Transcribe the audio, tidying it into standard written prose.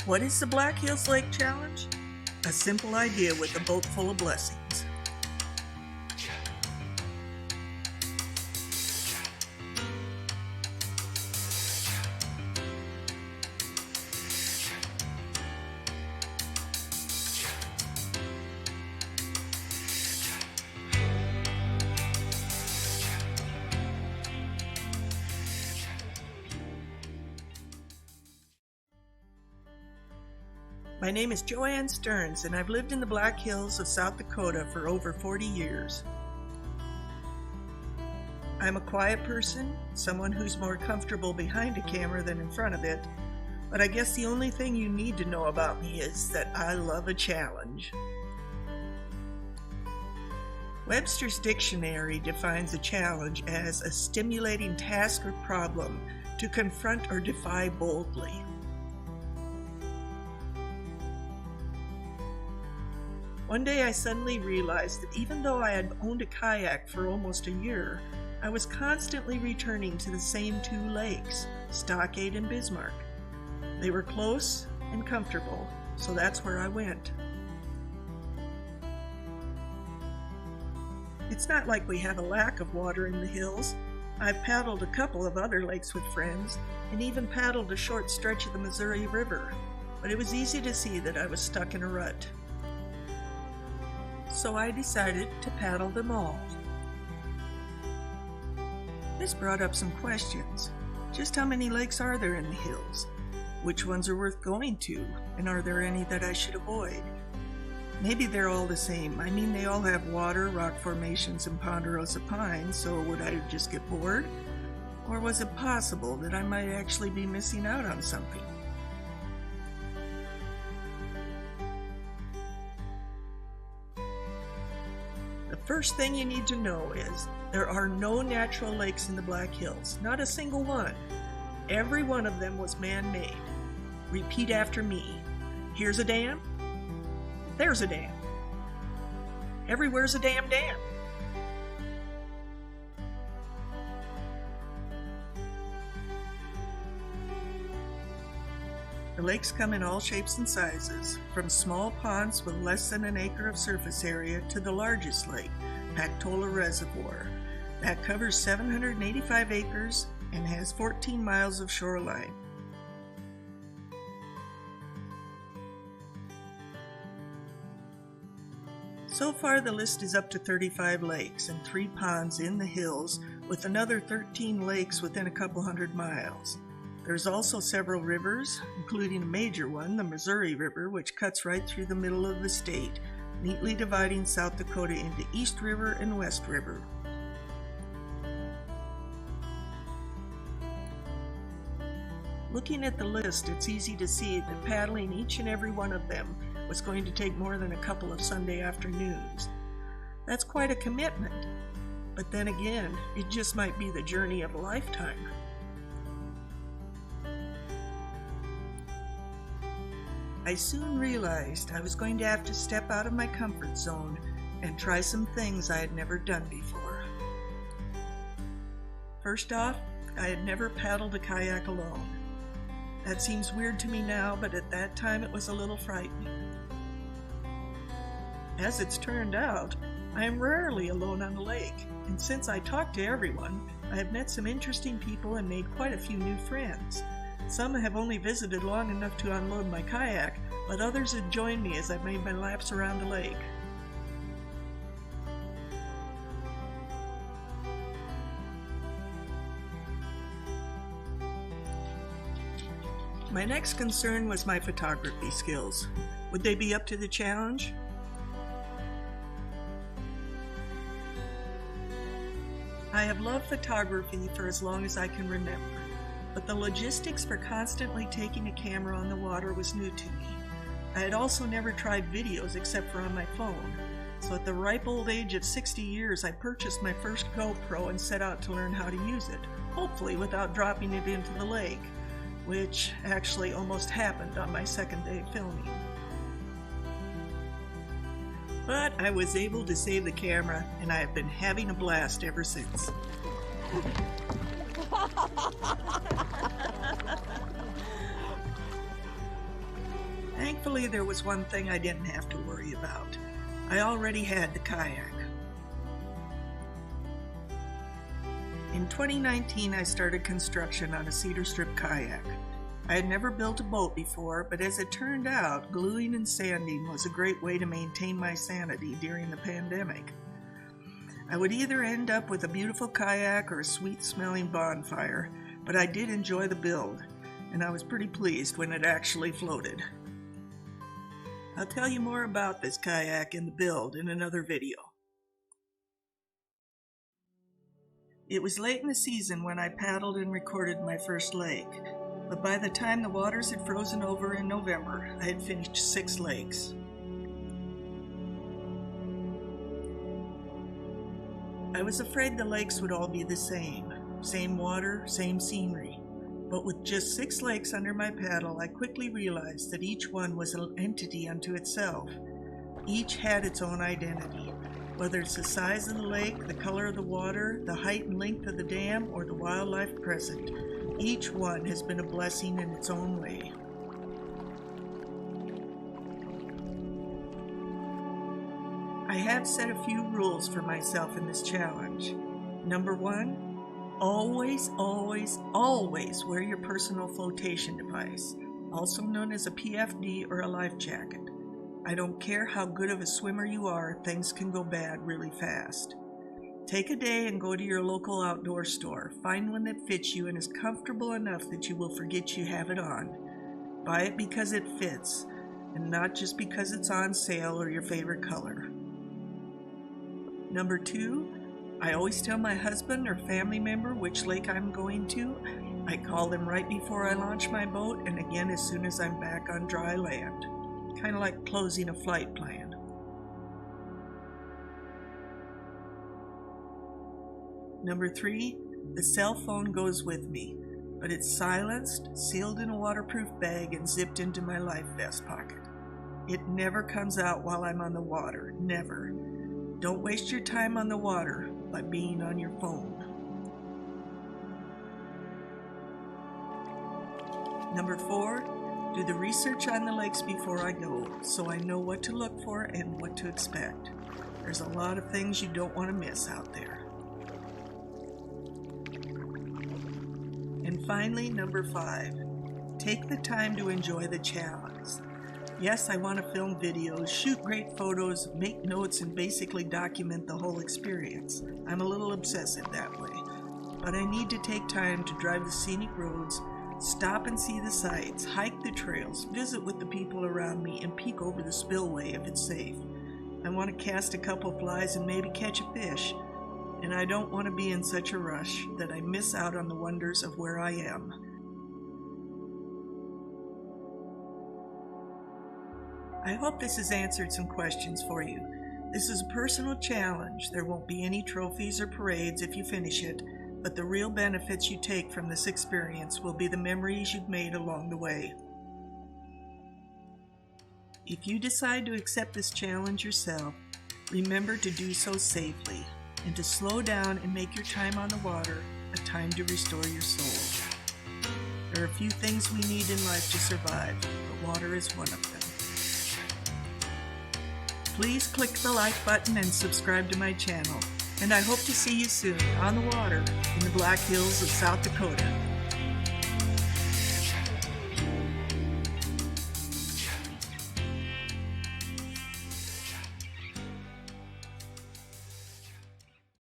What is the Black Hills Lake Challenge? A simple idea with a boat full of blessings. My name is Joanne Stearns, and I've lived in the Black Hills of South Dakota for over 40 years. I'm a quiet person, someone who's more comfortable behind a camera than in front of it, but I guess the only thing you need to know about me is that I love a challenge. Webster's Dictionary defines a challenge as a stimulating task or problem to confront or defy boldly. One day I suddenly realized that even though I had owned a kayak for almost a year, I was constantly returning to the same two lakes, Stockade and Bismarck. They were close and comfortable, so that's where I went. It's not like we have a lack of water in the hills. I've paddled a couple of other lakes with friends, and even paddled a short stretch of the Missouri River, but it was easy to see that I was stuck in a rut. So I decided to paddle them all. This brought up some questions. Just how many lakes are there in the hills? Which ones are worth going to? And are there any that I should avoid? Maybe they're all the same. I mean, they all have water, rock formations, and ponderosa pines, so would I just get bored? Or was it possible that I might actually be missing out on something? The first thing you need to know is there are no natural lakes in the Black Hills, not a single one. Every one of them was man-made. Repeat after me. Here's a dam. There's a dam. Everywhere's a damn dam. The lakes come in all shapes and sizes, from small ponds with less than an acre of surface area to the largest lake, Pactola Reservoir. That covers 785 acres and has 14 miles of shoreline. So far the list is up to 35 lakes and 3 ponds in the hills, with another 13 lakes within a couple hundred miles. There's also several rivers, including a major one, the Missouri River, which cuts right through the middle of the state, neatly dividing South Dakota into East River and West River. Looking at the list, it's easy to see that paddling each and every one of them was going to take more than a couple of Sunday afternoons. That's quite a commitment, but then again, it just might be the journey of a lifetime. I soon realized I was going to have to step out of my comfort zone and try some things I had never done before. First off, I had never paddled a kayak alone. That seems weird to me now, but at that time it was a little frightening. As it's turned out, I am rarely alone on a lake, and since I talk to everyone, I have met some interesting people and made quite a few new friends. Some have only visited long enough to unload my kayak, but others have joined me as I made my laps around the lake. My next concern was my photography skills. Would they be up to the challenge? I have loved photography for as long as I can remember, but the logistics for constantly taking a camera on the water was new to me. I had also never tried videos except for on my phone, so at the ripe old age of 60 years I purchased my first GoPro and set out to learn how to use it, hopefully without dropping it into the lake, which actually almost happened on my second day filming. But I was able to save the camera, and I have been having a blast ever since. Thankfully, there was one thing I didn't have to worry about. I already had the kayak. In 2019, I started construction on a cedar strip kayak. I had never built a boat before, but as it turned out, gluing and sanding was a great way to maintain my sanity during the pandemic. I would either end up with a beautiful kayak or a sweet-smelling bonfire, but I did enjoy the build, and I was pretty pleased when it actually floated. I'll tell you more about this kayak and the build in another video. It was late in the season when I paddled and recorded my first lake, but by the time the waters had frozen over in November, I had finished 6 lakes. I was afraid the lakes would all be the same water, same scenery. But with just 6 lakes under my paddle, I quickly realized that each one was an entity unto itself. Each had its own identity, whether it's the size of the lake, the color of the water, the height and length of the dam, or the wildlife present. Each one has been a blessing in its own way. I have set a few rules for myself in this challenge. Number 1, always wear your personal flotation device, also known as a PFD or a life jacket. I don't care how good of a swimmer you are, things can go bad really fast. Take a day and go to your local outdoor store. Find one that fits you and is comfortable enough that you will forget you have it on. Buy it because it fits, and not just because it's on sale or your favorite color. Number 2, I always tell my husband or family member which lake I'm going to. I call them right before I launch my boat and again as soon as I'm back on dry land. Kind of like closing a flight plan. Number 3, the cell phone goes with me, but it's silenced, sealed in a waterproof bag, and zipped into my life vest pocket. It never comes out while I'm on the water, never. Don't waste your time on the water by being on your phone. Number 4, do the research on the lakes before I go, so I know what to look for and what to expect. There's a lot of things you don't want to miss out there. And finally, number 5, take the time to enjoy the challenge. Yes, I want to film videos, shoot great photos, make notes, and basically document the whole experience. I'm a little obsessive that way. But I need to take time to drive the scenic roads, stop and see the sights, hike the trails, visit with the people around me, and peek over the spillway if it's safe. I want to cast a couple flies and maybe catch a fish. And I don't want to be in such a rush that I miss out on the wonders of where I am. I hope this has answered some questions for you. This is a personal challenge. There won't be any trophies or parades if you finish it, but the real benefits you take from this experience will be the memories you've made along the way. If you decide to accept this challenge yourself, remember to do so safely and to slow down and make your time on the water a time to restore your soul. There are a few things we need in life to survive, but water is one of them. Please click the like button and subscribe to my channel, and I hope to see you soon on the water in the Black Hills of South Dakota.